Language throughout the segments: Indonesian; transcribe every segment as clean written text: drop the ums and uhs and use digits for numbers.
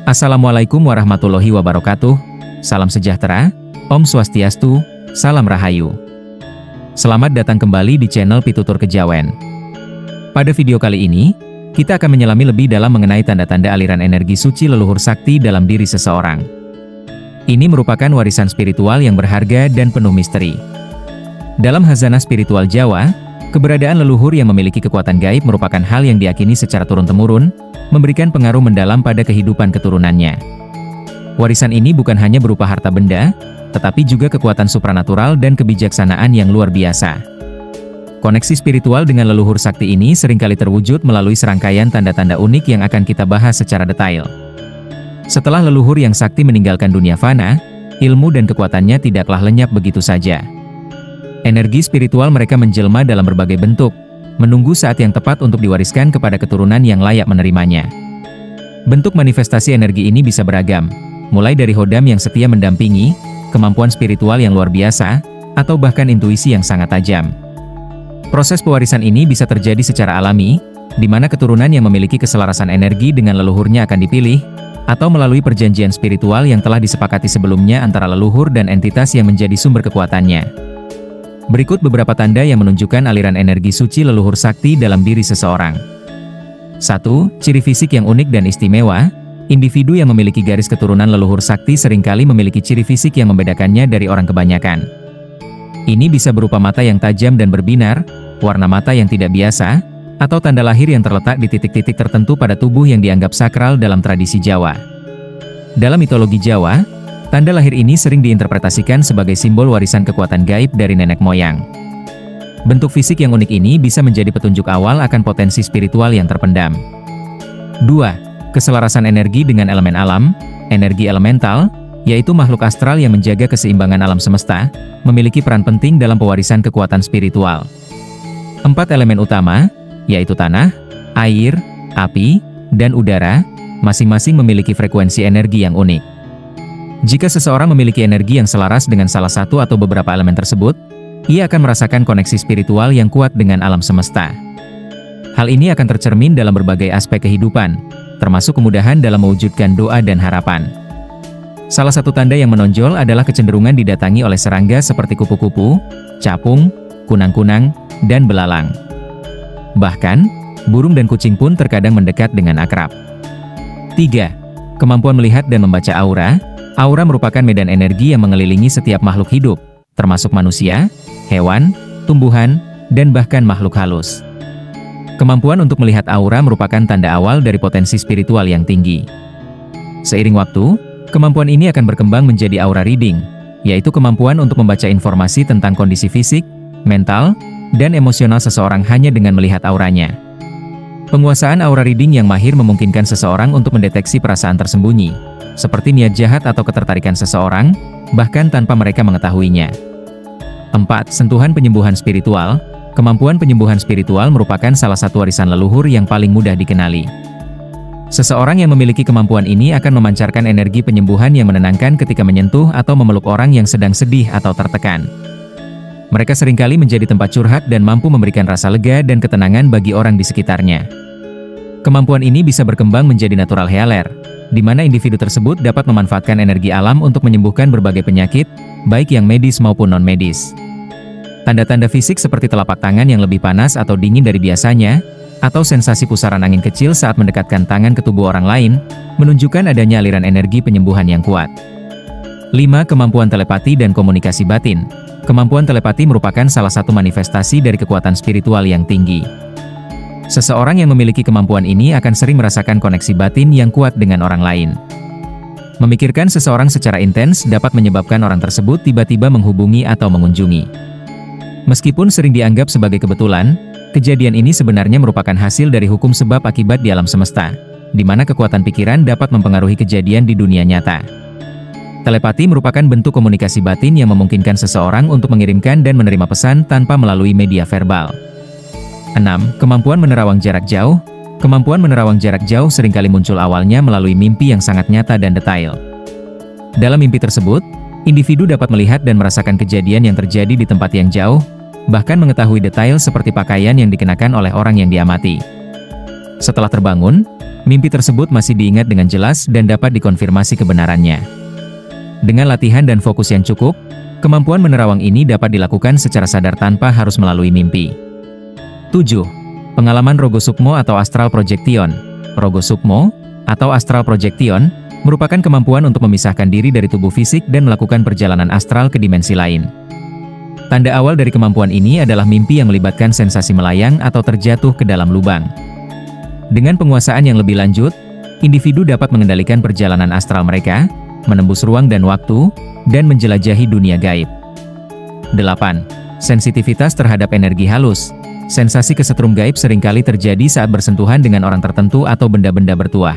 Assalamualaikum warahmatullahi wabarakatuh. Salam sejahtera, Om Swastiastu, Salam Rahayu. Selamat datang kembali di channel Pitutur Kejawen. Pada video kali ini, kita akan menyelami lebih dalam mengenai tanda-tanda aliran energi suci leluhur sakti dalam diri seseorang. Ini merupakan warisan spiritual yang berharga dan penuh misteri. Dalam khazanah spiritual Jawa, keberadaan leluhur yang memiliki kekuatan gaib merupakan hal yang diyakini secara turun-temurun, memberikan pengaruh mendalam pada kehidupan keturunannya. Warisan ini bukan hanya berupa harta benda, tetapi juga kekuatan supranatural dan kebijaksanaan yang luar biasa. Koneksi spiritual dengan leluhur sakti ini seringkali terwujud melalui serangkaian tanda-tanda unik yang akan kita bahas secara detail. Setelah leluhur yang sakti meninggalkan dunia fana, ilmu dan kekuatannya tidaklah lenyap begitu saja. Energi spiritual mereka menjelma dalam berbagai bentuk, menunggu saat yang tepat untuk diwariskan kepada keturunan yang layak menerimanya. Bentuk manifestasi energi ini bisa beragam, mulai dari hodam yang setia mendampingi, kemampuan spiritual yang luar biasa, atau bahkan intuisi yang sangat tajam. Proses pewarisan ini bisa terjadi secara alami, di mana keturunan yang memiliki keselarasan energi dengan leluhurnya akan dipilih, atau melalui perjanjian spiritual yang telah disepakati sebelumnya antara leluhur dan entitas yang menjadi sumber kekuatannya. Berikut beberapa tanda yang menunjukkan aliran energi suci leluhur sakti dalam diri seseorang. 1. Ciri fisik yang unik dan istimewa. Individu yang memiliki garis keturunan leluhur sakti seringkali memiliki ciri fisik yang membedakannya dari orang kebanyakan. Ini bisa berupa mata yang tajam dan berbinar, warna mata yang tidak biasa, atau tanda lahir yang terletak di titik-titik tertentu pada tubuh yang dianggap sakral dalam tradisi Jawa. Dalam mitologi Jawa, tanda lahir ini sering diinterpretasikan sebagai simbol warisan kekuatan gaib dari nenek moyang. Bentuk fisik yang unik ini bisa menjadi petunjuk awal akan potensi spiritual yang terpendam. 2. Keselarasan energi dengan elemen alam. Energi elemental, yaitu makhluk astral yang menjaga keseimbangan alam semesta, memiliki peran penting dalam pewarisan kekuatan spiritual. 4 elemen utama, yaitu tanah, air, api, dan udara, masing-masing memiliki frekuensi energi yang unik. Jika seseorang memiliki energi yang selaras dengan salah satu atau beberapa elemen tersebut, ia akan merasakan koneksi spiritual yang kuat dengan alam semesta. Hal ini akan tercermin dalam berbagai aspek kehidupan, termasuk kemudahan dalam mewujudkan doa dan harapan. Salah satu tanda yang menonjol adalah kecenderungan didatangi oleh serangga seperti kupu-kupu, capung, kunang-kunang, dan belalang. Bahkan, burung dan kucing pun terkadang mendekat dengan akrab. 3. Kemampuan melihat dan membaca aura. Aura merupakan medan energi yang mengelilingi setiap makhluk hidup, termasuk manusia, hewan, tumbuhan, dan bahkan makhluk halus. Kemampuan untuk melihat aura merupakan tanda awal dari potensi spiritual yang tinggi. Seiring waktu, kemampuan ini akan berkembang menjadi aura reading, yaitu kemampuan untuk membaca informasi tentang kondisi fisik, mental, dan emosional seseorang hanya dengan melihat auranya. Penguasaan aura reading yang mahir memungkinkan seseorang untuk mendeteksi perasaan tersembunyi, seperti niat jahat atau ketertarikan seseorang, bahkan tanpa mereka mengetahuinya. 4. Sentuhan penyembuhan spiritual. Kemampuan penyembuhan spiritual merupakan salah satu warisan leluhur yang paling mudah dikenali. Seseorang yang memiliki kemampuan ini akan memancarkan energi penyembuhan yang menenangkan ketika menyentuh atau memeluk orang yang sedang sedih atau tertekan. Mereka seringkali menjadi tempat curhat dan mampu memberikan rasa lega dan ketenangan bagi orang di sekitarnya. Kemampuan ini bisa berkembang menjadi natural healer, di mana individu tersebut dapat memanfaatkan energi alam untuk menyembuhkan berbagai penyakit, baik yang medis maupun non-medis. Tanda-tanda fisik seperti telapak tangan yang lebih panas atau dingin dari biasanya, atau sensasi pusaran angin kecil saat mendekatkan tangan ke tubuh orang lain, menunjukkan adanya aliran energi penyembuhan yang kuat. 5. Kemampuan telepati dan komunikasi batin. Kemampuan telepati merupakan salah satu manifestasi dari kekuatan spiritual yang tinggi. Seseorang yang memiliki kemampuan ini akan sering merasakan koneksi batin yang kuat dengan orang lain. Memikirkan seseorang secara intens dapat menyebabkan orang tersebut tiba-tiba menghubungi atau mengunjungi. Meskipun sering dianggap sebagai kebetulan, kejadian ini sebenarnya merupakan hasil dari hukum sebab akibat di alam semesta, di mana kekuatan pikiran dapat mempengaruhi kejadian di dunia nyata. Telepati merupakan bentuk komunikasi batin yang memungkinkan seseorang untuk mengirimkan dan menerima pesan tanpa melalui media verbal. 6. Kemampuan menerawang jarak jauh. Kemampuan menerawang jarak jauh seringkali muncul awalnya melalui mimpi yang sangat nyata dan detail. Dalam mimpi tersebut, individu dapat melihat dan merasakan kejadian yang terjadi di tempat yang jauh, bahkan mengetahui detail seperti pakaian yang dikenakan oleh orang yang diamati. Setelah terbangun, mimpi tersebut masih diingat dengan jelas dan dapat dikonfirmasi kebenarannya. Dengan latihan dan fokus yang cukup, kemampuan menerawang ini dapat dilakukan secara sadar tanpa harus melalui mimpi. 7. Pengalaman Rogo Sukmo atau Astral Projection. Rogo Sukmo atau Astral Projection merupakan kemampuan untuk memisahkan diri dari tubuh fisik dan melakukan perjalanan astral ke dimensi lain. Tanda awal dari kemampuan ini adalah mimpi yang melibatkan sensasi melayang atau terjatuh ke dalam lubang. Dengan penguasaan yang lebih lanjut, individu dapat mengendalikan perjalanan astral mereka, menembus ruang dan waktu, dan menjelajahi dunia gaib. 8. Sensitivitas terhadap energi halus. Sensasi kesetrum gaib seringkali terjadi saat bersentuhan dengan orang tertentu atau benda-benda bertuah.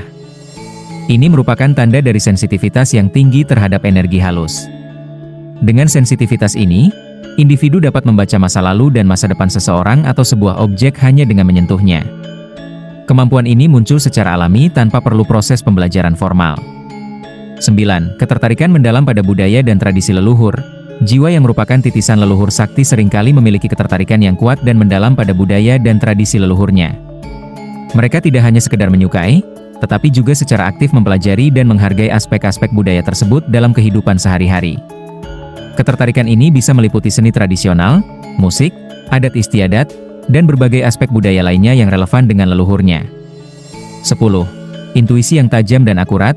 Ini merupakan tanda dari sensitivitas yang tinggi terhadap energi halus. Dengan sensitivitas ini, individu dapat membaca masa lalu dan masa depan seseorang atau sebuah objek hanya dengan menyentuhnya. Kemampuan ini muncul secara alami tanpa perlu proses pembelajaran formal. 9. Ketertarikan mendalam pada budaya dan tradisi leluhur. Jiwa yang merupakan titisan leluhur sakti seringkali memiliki ketertarikan yang kuat dan mendalam pada budaya dan tradisi leluhurnya. Mereka tidak hanya sekedar menyukai, tetapi juga secara aktif mempelajari dan menghargai aspek-aspek budaya tersebut dalam kehidupan sehari-hari. Ketertarikan ini bisa meliputi seni tradisional, musik, adat istiadat, dan berbagai aspek budaya lainnya yang relevan dengan leluhurnya. 10. Intuisi yang tajam dan akurat.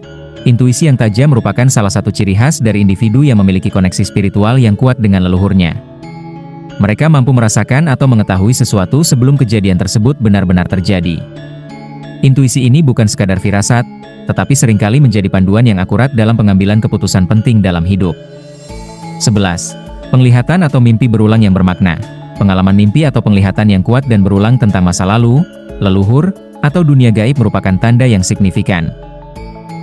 Intuisi yang tajam merupakan salah satu ciri khas dari individu yang memiliki koneksi spiritual yang kuat dengan leluhurnya. Mereka mampu merasakan atau mengetahui sesuatu sebelum kejadian tersebut benar-benar terjadi. Intuisi ini bukan sekadar firasat, tetapi seringkali menjadi panduan yang akurat dalam pengambilan keputusan penting dalam hidup. 11. Penglihatan atau mimpi berulang yang bermakna. Pengalaman mimpi atau penglihatan yang kuat dan berulang tentang masa lalu, leluhur, atau dunia gaib merupakan tanda yang signifikan.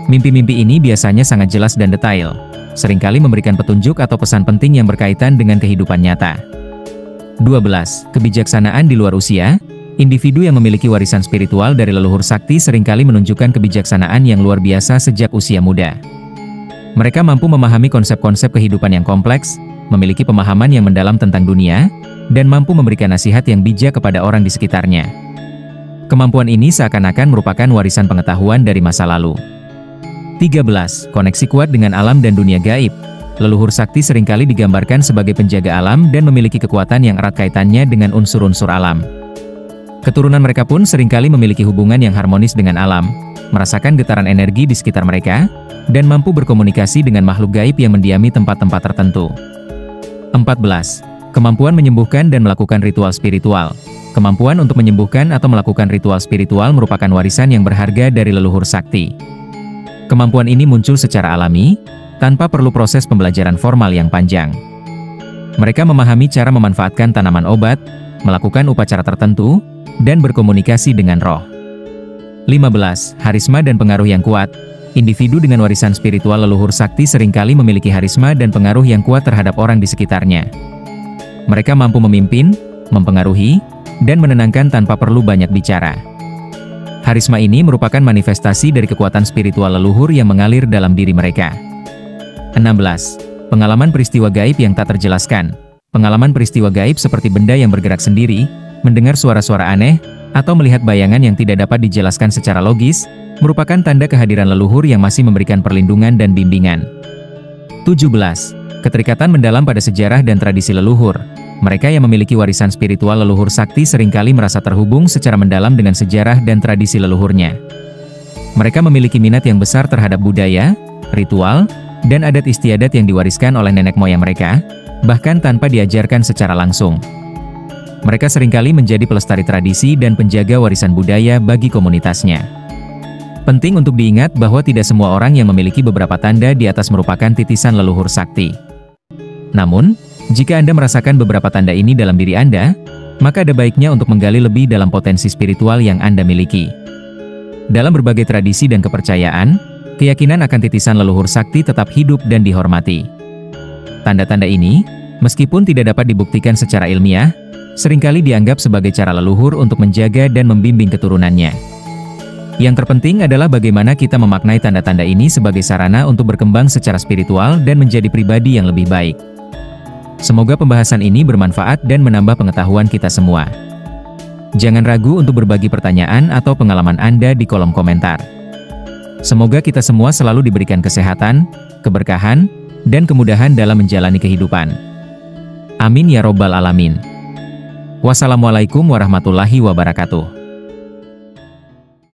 Mimpi-mimpi ini biasanya sangat jelas dan detail, seringkali memberikan petunjuk atau pesan penting yang berkaitan dengan kehidupan nyata. 12. Kebijaksanaan di luar usia. Individu yang memiliki warisan spiritual dari leluhur sakti seringkali menunjukkan kebijaksanaan yang luar biasa sejak usia muda. Mereka mampu memahami konsep-konsep kehidupan yang kompleks, memiliki pemahaman yang mendalam tentang dunia, dan mampu memberikan nasihat yang bijak kepada orang di sekitarnya. Kemampuan ini seakan-akan merupakan warisan pengetahuan dari masa lalu. 13. Koneksi kuat dengan alam dan dunia gaib. Leluhur sakti seringkali digambarkan sebagai penjaga alam dan memiliki kekuatan yang erat kaitannya dengan unsur-unsur alam. Keturunan mereka pun seringkali memiliki hubungan yang harmonis dengan alam, merasakan getaran energi di sekitar mereka, dan mampu berkomunikasi dengan makhluk gaib yang mendiami tempat-tempat tertentu. 14. Kemampuan menyembuhkan dan melakukan ritual spiritual. Kemampuan untuk menyembuhkan atau melakukan ritual spiritual merupakan warisan yang berharga dari leluhur sakti. Kemampuan ini muncul secara alami, tanpa perlu proses pembelajaran formal yang panjang. Mereka memahami cara memanfaatkan tanaman obat, melakukan upacara tertentu, dan berkomunikasi dengan roh. 15. Harisma dan pengaruh yang kuat. Individu dengan warisan spiritual leluhur sakti seringkali memiliki harisma dan pengaruh yang kuat terhadap orang di sekitarnya. Mereka mampu memimpin, mempengaruhi, dan menenangkan tanpa perlu banyak bicara. Harisma ini merupakan manifestasi dari kekuatan spiritual leluhur yang mengalir dalam diri mereka. 16. Pengalaman peristiwa gaib yang tak terjelaskan. Pengalaman peristiwa gaib seperti benda yang bergerak sendiri, mendengar suara-suara aneh, atau melihat bayangan yang tidak dapat dijelaskan secara logis, merupakan tanda kehadiran leluhur yang masih memberikan perlindungan dan bimbingan. 17. Keterikatan mendalam pada sejarah dan tradisi leluhur. Mereka yang memiliki warisan spiritual leluhur sakti seringkali merasa terhubung secara mendalam dengan sejarah dan tradisi leluhurnya. Mereka memiliki minat yang besar terhadap budaya, ritual, dan adat istiadat yang diwariskan oleh nenek moyang mereka, bahkan tanpa diajarkan secara langsung. Mereka seringkali menjadi pelestari tradisi dan penjaga warisan budaya bagi komunitasnya. Penting untuk diingat bahwa tidak semua orang yang memiliki beberapa tanda di atas merupakan titisan leluhur sakti. Namun, jika Anda merasakan beberapa tanda ini dalam diri Anda, maka ada baiknya untuk menggali lebih dalam potensi spiritual yang Anda miliki. Dalam berbagai tradisi dan kepercayaan, keyakinan akan titisan leluhur sakti tetap hidup dan dihormati. Tanda-tanda ini, meskipun tidak dapat dibuktikan secara ilmiah, seringkali dianggap sebagai cara leluhur untuk menjaga dan membimbing keturunannya. Yang terpenting adalah bagaimana kita memaknai tanda-tanda ini sebagai sarana untuk berkembang secara spiritual dan menjadi pribadi yang lebih baik. Semoga pembahasan ini bermanfaat dan menambah pengetahuan kita semua. Jangan ragu untuk berbagi pertanyaan atau pengalaman Anda di kolom komentar. Semoga kita semua selalu diberikan kesehatan, keberkahan, dan kemudahan dalam menjalani kehidupan. Amin ya robbal alamin. Wassalamualaikum warahmatullahi wabarakatuh.